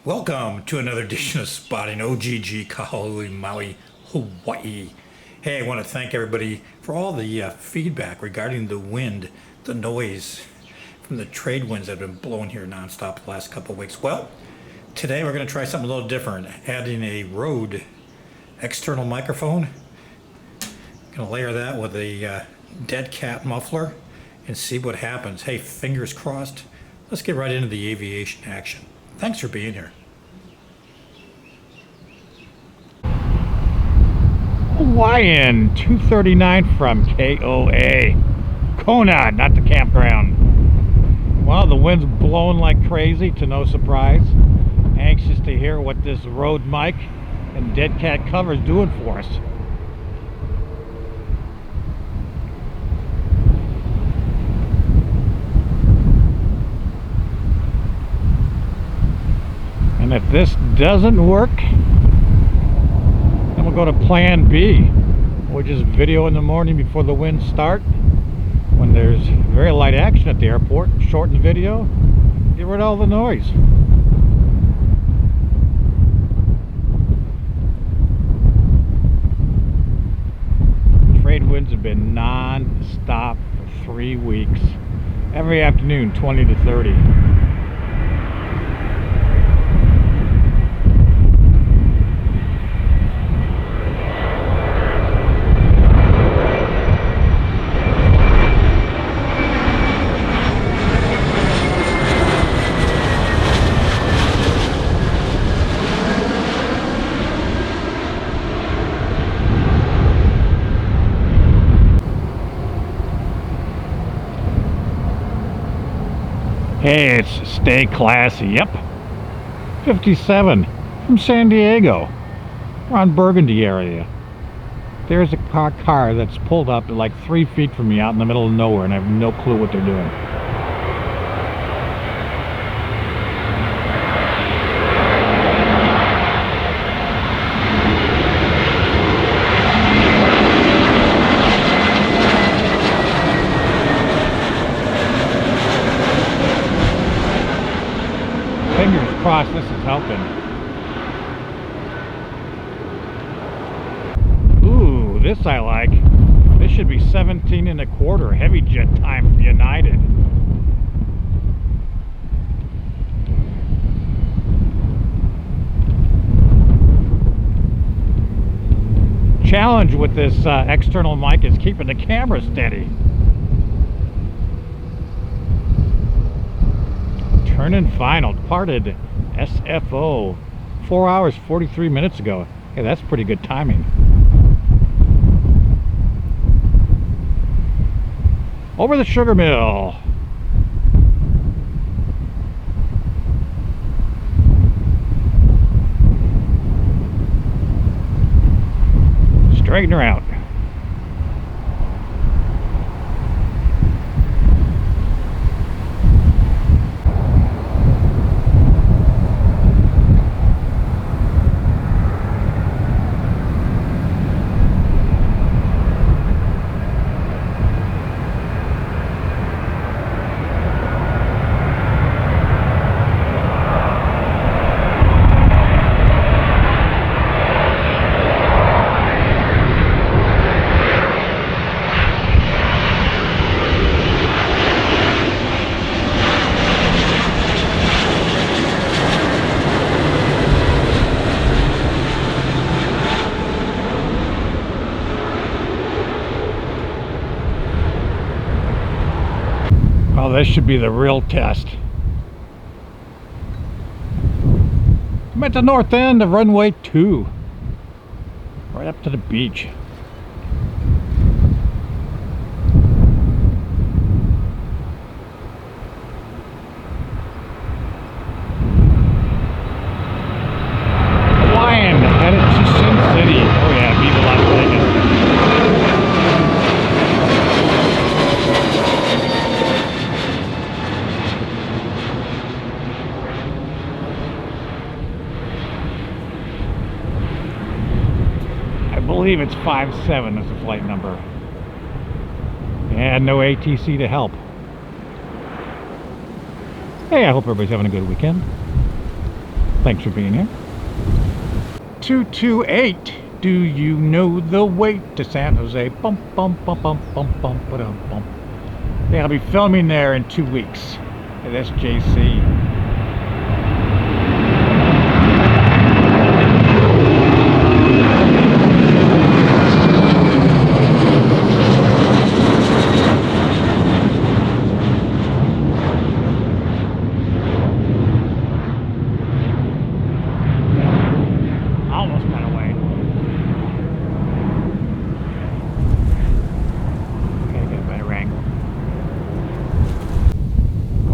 Welcome to another edition of Spotting OGG, Kahului, Maui, Hawaii. Hey, I want to thank everybody for all the feedback regarding the wind, the noise from the trade winds that have been blowing here nonstop the last couple of weeks. Well, today we're going to try something a little different, adding a Rode external microphone. Going to layer that with a dead cat muffler and see what happens. Hey, fingers crossed. Let's get right into the aviation action. Thanks for being here. Hawaiian 239 from KOA. Kona, not the campground. Well, the wind's blowing like crazy, to no surprise. Anxious to hear what this Rode mic and dead cat cover is doing for us. And if this doesn't work, then we'll go to plan B, which is video in the morning before the winds start. When there's very light action at the airport, shorten the video, get rid of all the noise. Trade winds have been non-stop for 3 weeks. Every afternoon, 20 to 30. Hey, it's Stay Classy. Yep. 57 from San Diego. We're on Burgundy area. There's a car that's pulled up like 3 feet from me out in the middle of nowhere, and I have no clue what they're doing. Fingers crossed this is helping. Ooh, this I like. This should be 17 and a quarter heavy jet time from United. Challenge with this external mic is keeping the camera steady. Turn in final, departed SFO 4 hours 43 minutes ago. Hey, that's pretty good timing. Over the sugar mill. Straighten her out. Well, this should be the real test. I'm at the north end of runway 2, right up to the beach. Hawaiian headed to Sin City. Oh yeah, Viva Las Vegas. I believe it's 57 as the flight number. And no ATC to help. Hey, I hope everybody's having a good weekend. Thanks for being here. 228. Do you know the way to San Jose? Bum bum bum bum bum bum ba-dum bum. Yeah, I'll be filming there in 2 weeks at SJC.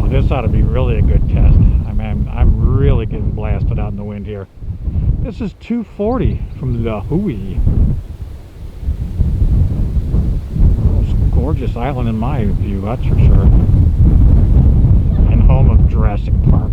This ought to be really a good test. I'm really getting blasted out in the wind here. This is 240 from the Hui. Most gorgeous island in my view, that's for sure. And home of Jurassic Park.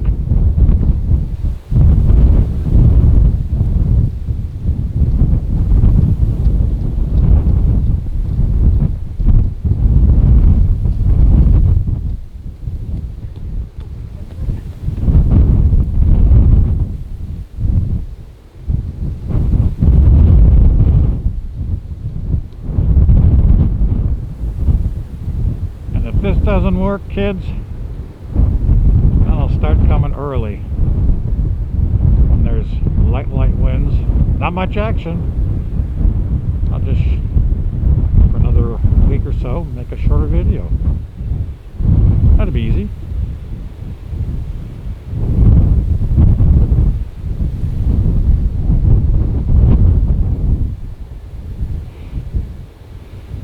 If this doesn't work, kids, I'll start coming early when there's light winds. Not much action. I'll just, for another week or so, make a shorter video. That'd be easy.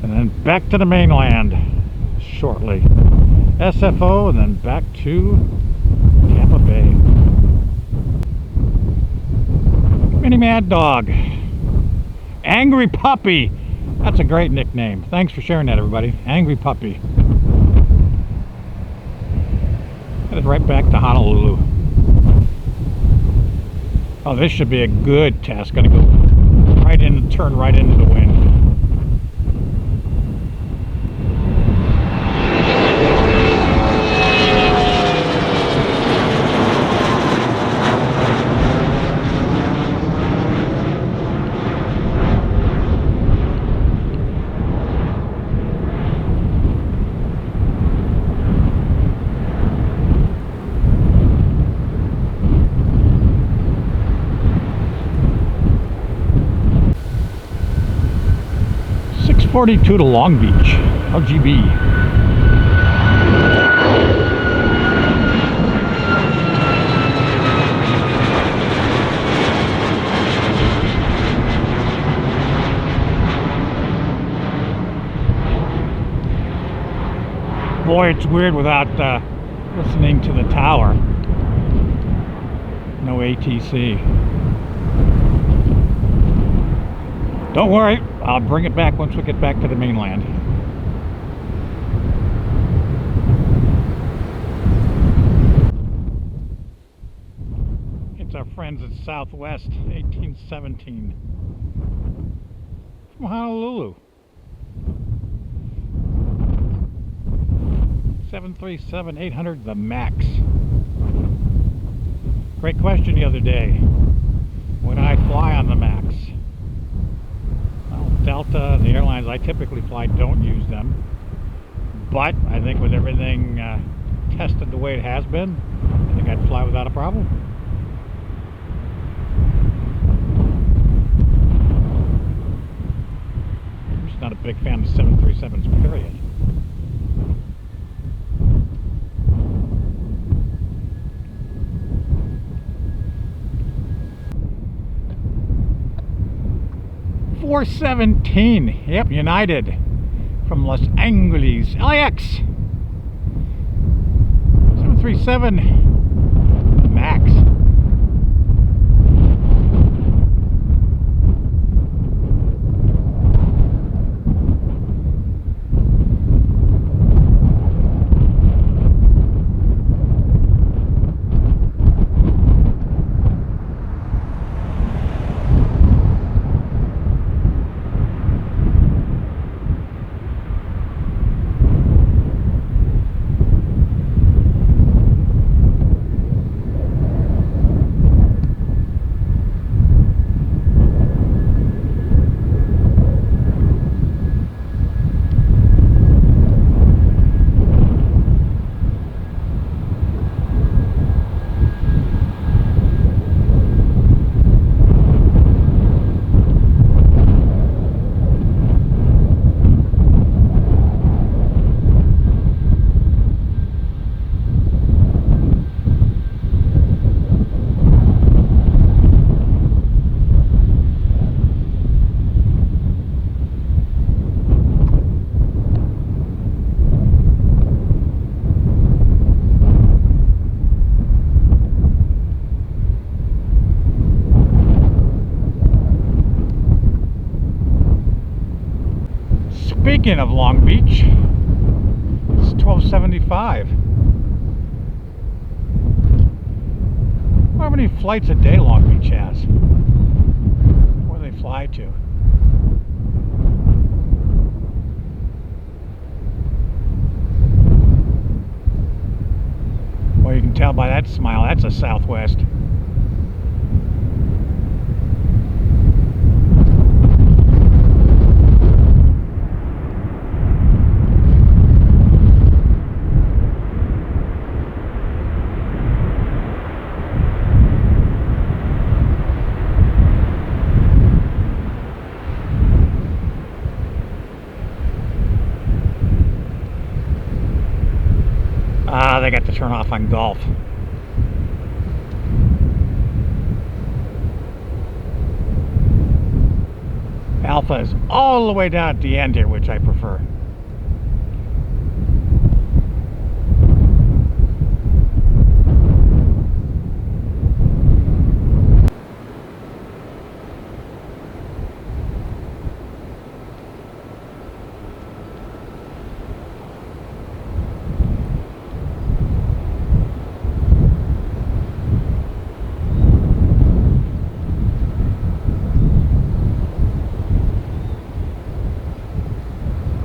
And then back to the mainland shortly. SFO and then back to Tampa Bay. Mini Mad Dog. Angry Puppy. That's a great nickname. Thanks for sharing that, everybody. Angry Puppy. Headed right back to Honolulu. Oh, this should be a good test. Gonna go right in, turn right into the wind. .42 to Long Beach, OGG. Boy, it's weird without listening to the tower. No ATC. Don't worry, I'll bring it back once we get back to the mainland. It's our friends at Southwest 1817 from Honolulu. 737-800, the max. Great question the other day. Would I fly on the max? Delta, the airlines I typically fly, don't use them, but I think with everything tested the way it has been, I think I'd fly without a problem. I'm just not a big fan of 737s, period. .417, yep, United from Los Angeles, LAX 737 MAX. Speaking of Long Beach, it's 12:75. How many flights a day Long Beach has? Where do they fly to? Well, you can tell by that smile, that's a Southwest. Ah, they got to turn off on golf. Alpha is all the way down at the end here, which I prefer.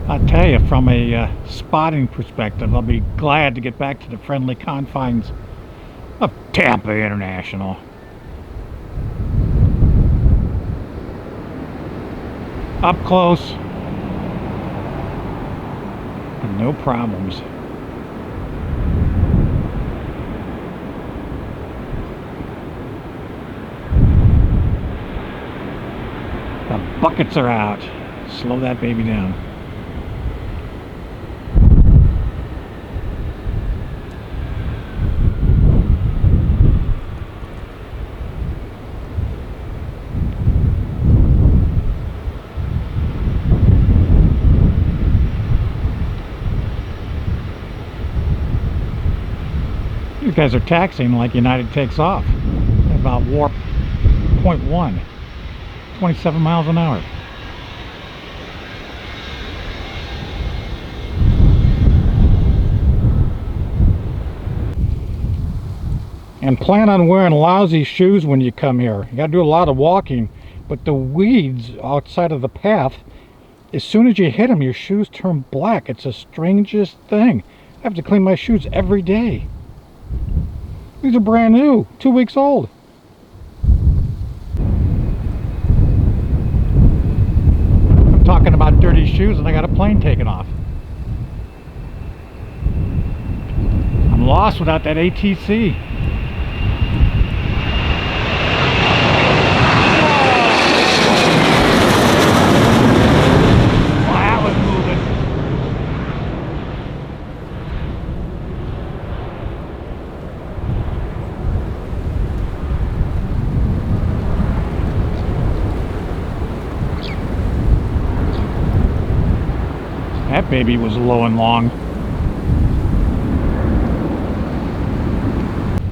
I'll tell you, from a spotting perspective, I'll be glad to get back to the friendly confines of Tampa International. Up close and no problems. The buckets are out. Slow that baby down. These guys are taxiing like United takes off. About warp 0.1. 27 miles an hour. And plan on wearing lousy shoes when you come here. You gotta do a lot of walking, but the weeds outside of the path, as soon as you hit them, your shoes turn black. It's the strangest thing. I have to clean my shoes every day. These are brand new, 2 weeks old. I'm talking about dirty shoes and I got a plane taking off. I'm lost without that ATC. That baby was low and long.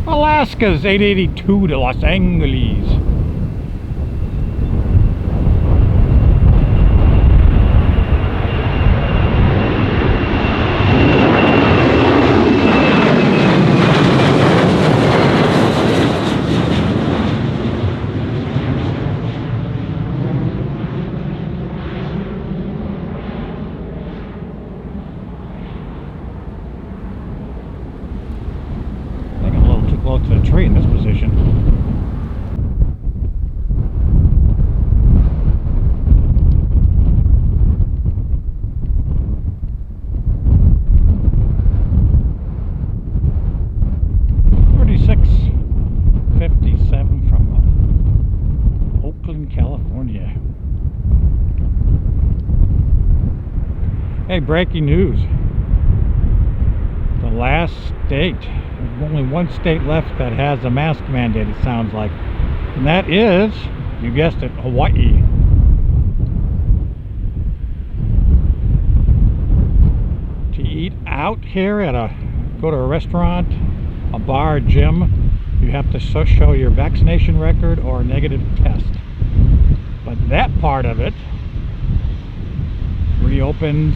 Alaska's 882 to Los Angeles. Close to the tree in this position. $36.57 from Oakland, California. Hey, breaking news. The last state, there's only one state left that has a mask mandate, it sounds like, and that is, you guessed it, Hawaii. To eat out here go to a restaurant, a bar, a gym, you have to show your vaccination record or a negative test. But that part of it reopened,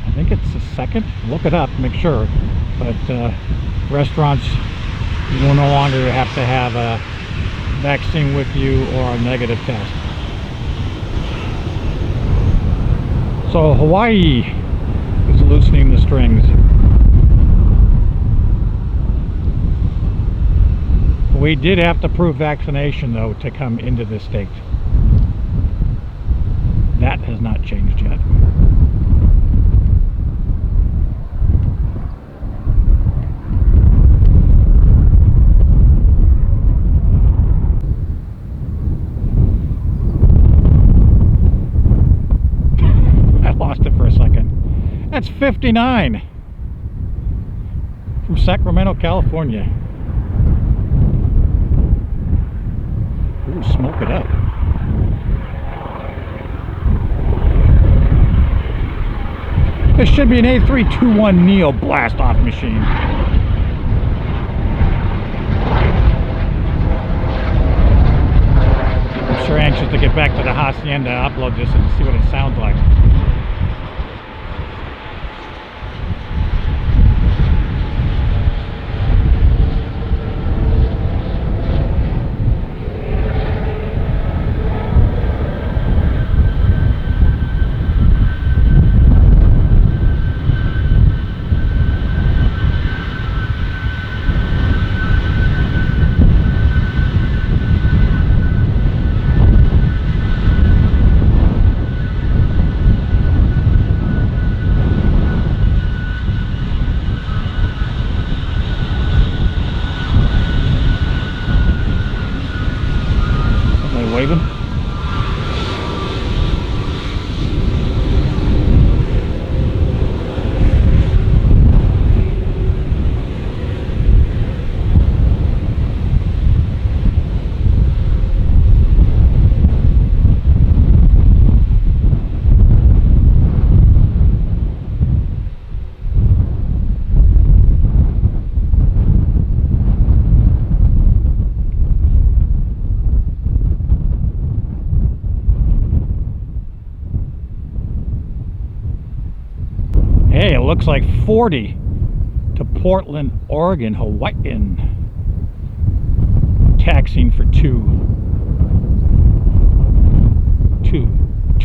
I think it's the 2nd. Look it up, make sure. But restaurants, you will no longer have to have a vaccine with you or a negative test. So Hawaii is loosening the strings. We did have to prove vaccination though to come into the state. That has not changed yet. I lost it for a second. That's 59 from Sacramento, California. Ooh, smoke it up. This should be an A321 Neo blast-off machine. I'm sure anxious to get back to the Hacienda, upload this and see what it sounds like. Waving. Hey, it looks like 40 to Portland, Oregon, Hawaiian. Taxing for two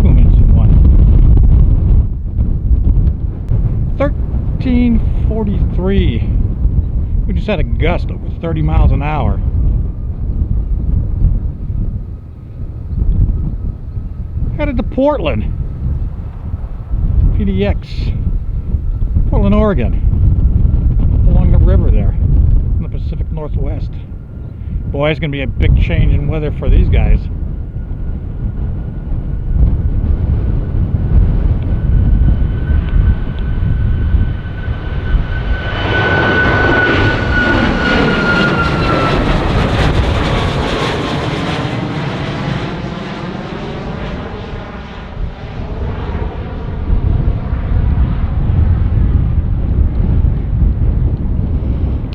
minutes and 1343. We just had a gust over 30 miles an hour. Headed to Portland. PDX. Portland, Oregon, along the river there in the Pacific Northwest. Boy, it's going to be a big change in weather for these guys.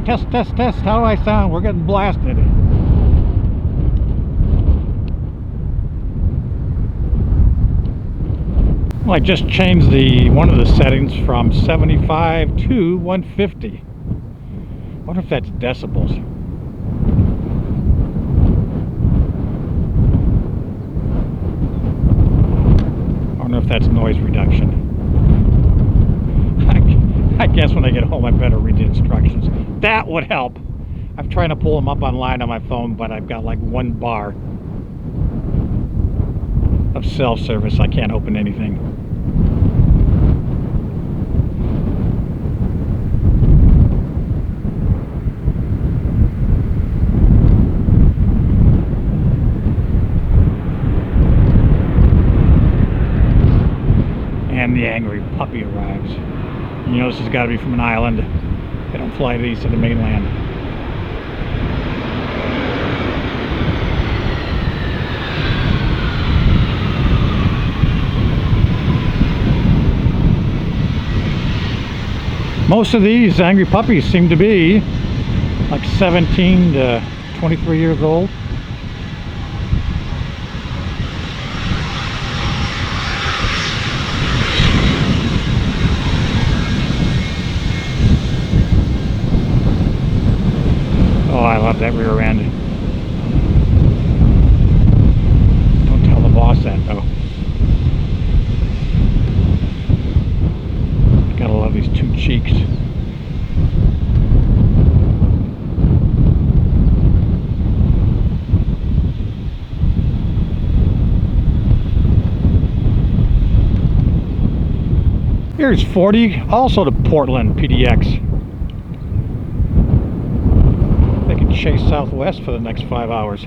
Test, test, test. How do I sound? We're getting blasted. Well, I just changed one of the settings from 75 to 150. I wonder if that's decibels. I wonder if that's noise reduction. I guess when I get home I better read the instructions. That would help. I'm trying to pull them up online on my phone, but I've got like 1 bar of self-service. I can't open anything. And the angry puppy arrives. You know this has got to be from an island. They don't fly these to the mainland. Most of these angry puppies seem to be like 17 to 23 years old. Oh, I love that rear end. Don't tell the boss that, though. Gotta love these two cheeks. Here's 40, also the Portland PDX. They can chase southwest for the next 5 hours.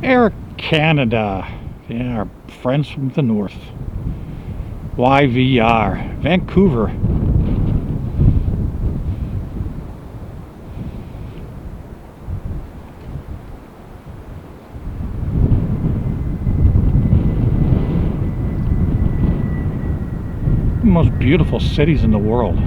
Air Canada, yeah, our friends from the north. YVR, Vancouver. The most beautiful cities in the world.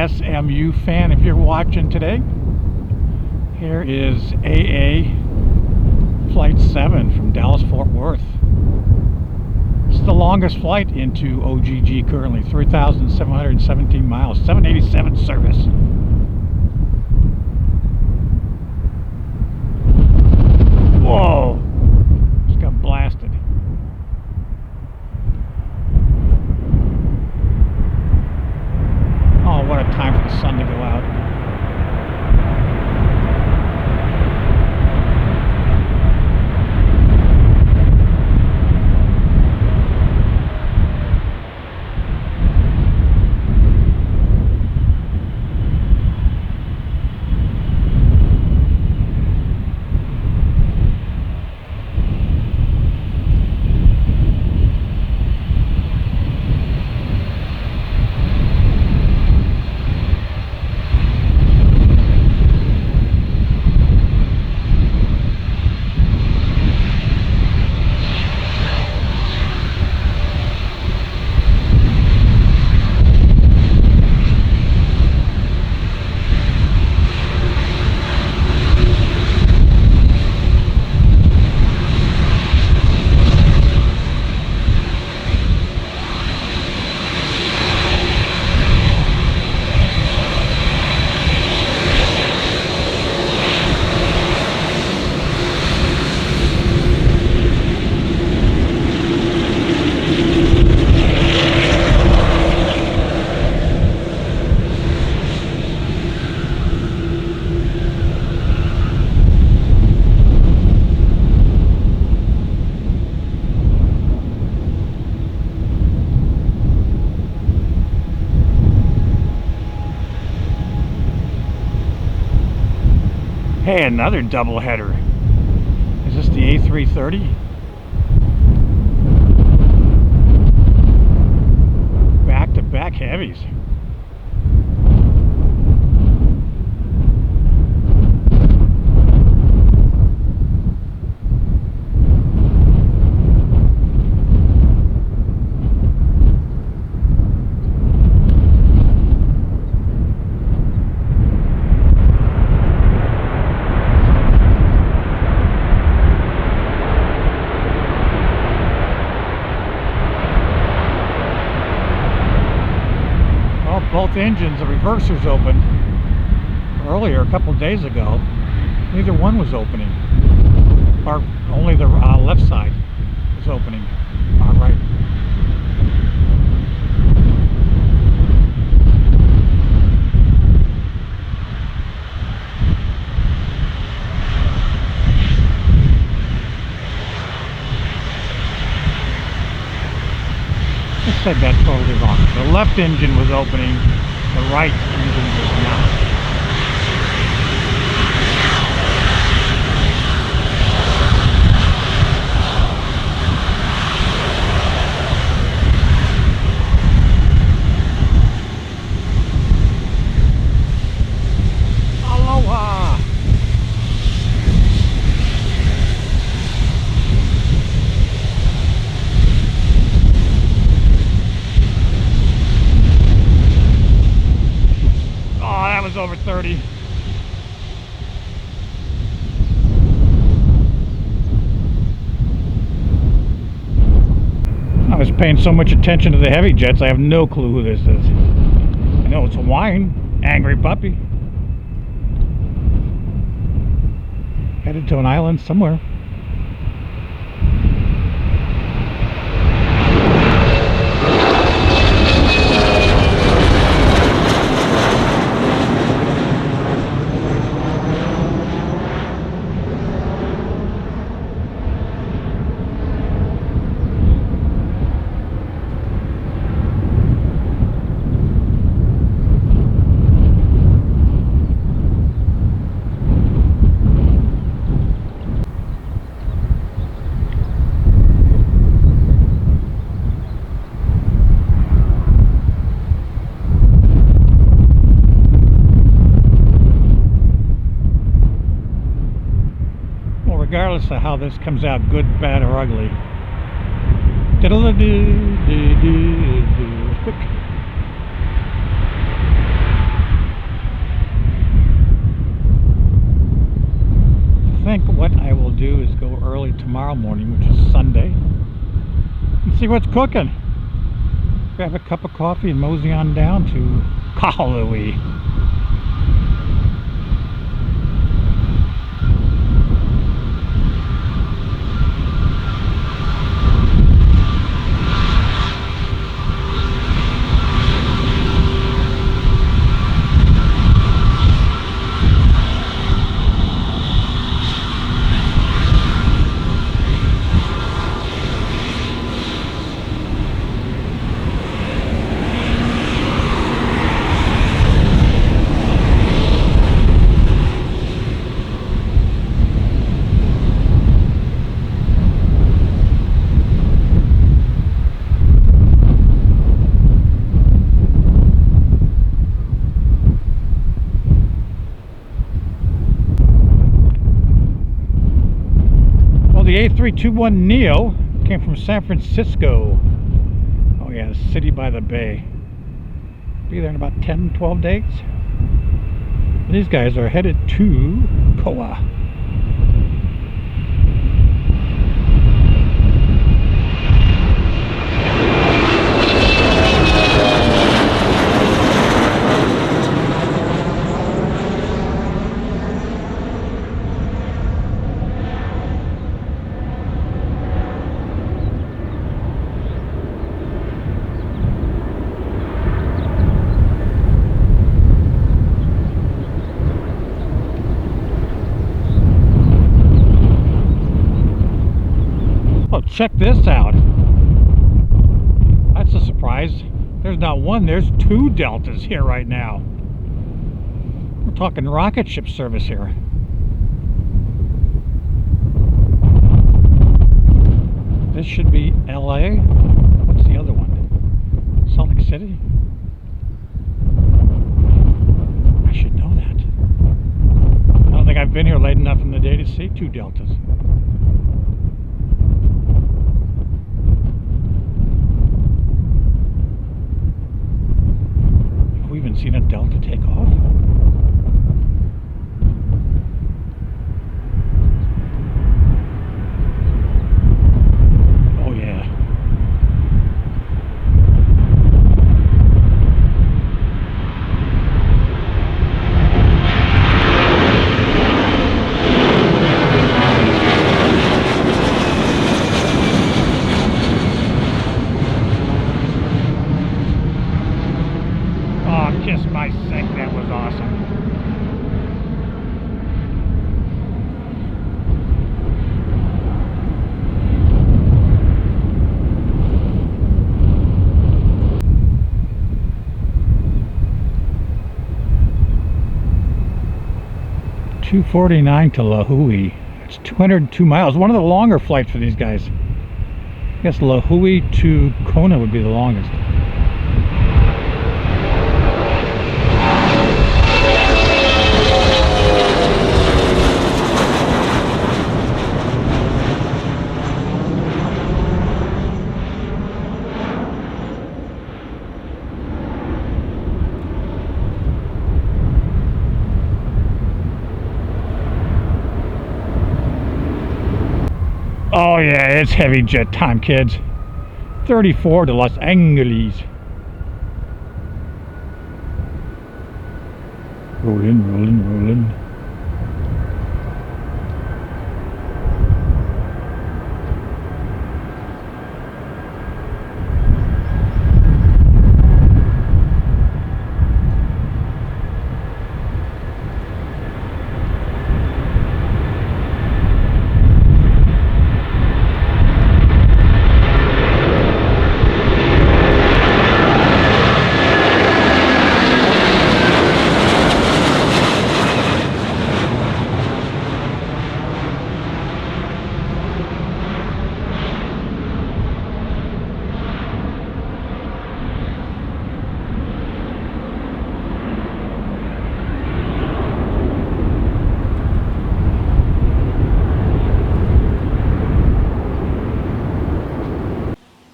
SMU fan, if you're watching today, here is AA Flight 7 from Dallas Fort Worth. It's the longest flight into OGG currently, 3,717 miles, 787 service. Whoa! Just got blasted. Oh, what a time for the sun to go out. Hey, another double header. Is this the A330? Back-to-back heavies. both engines, the reversers opened earlier, a couple of days ago. Neither one was opening, or only the left side was opening. All right. I said that totally wrong. The left engine was opening, the right engine was not. Aloha! That was over 30. I was paying so much attention to the heavy jets, I have no clue who this is. I know it's Hawaiian, angry puppy. Headed to an island somewhere. Regardless of how this comes out, good, bad, or ugly. I think what I will do is go early tomorrow morning, which is Sunday, and see what's cooking. Grab a cup of coffee and mosey on down to Kahului. The A321neo came from San Francisco. Oh yeah, the city by the bay. Be there in about 10-12 days. These guys are headed to Koa. Check this out. That's a surprise. There's not one, there's two Deltas here right now. We're talking rocket ship service here. This should be LA. What's the other one? Salt Lake City? I should know that. I don't think I've been here late enough in the day to see two Deltas. Even seen a Delta take off? Oh yeah. my sink, that was awesome. $249 to Lahui. It's 202 miles. One of the longer flights for these guys. I guess Lahui to Kona would be the longest. Oh yeah, it's heavy jet time, kids. 34 to Los Angeles. Rolling, rolling, rolling.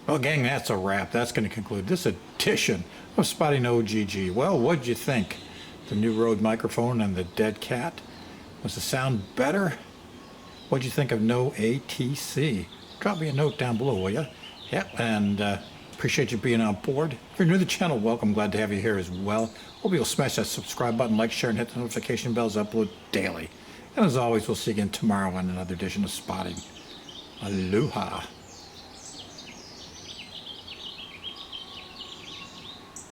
Well, gang, that's a wrap. That's going to conclude this edition of Spotting OGG. Well, what'd you think? The new Rode microphone and the dead cat? Was the sound better? What'd you think of no ATC? Drop me a note down below, will you? Yep, and appreciate you being on board. If you're new to the channel, welcome. Glad to have you here as well. Hope you'll smash that subscribe button, like, share, and hit the notification bells. Upload daily. And as always, we'll see you again tomorrow on another edition of Spotting. Aloha.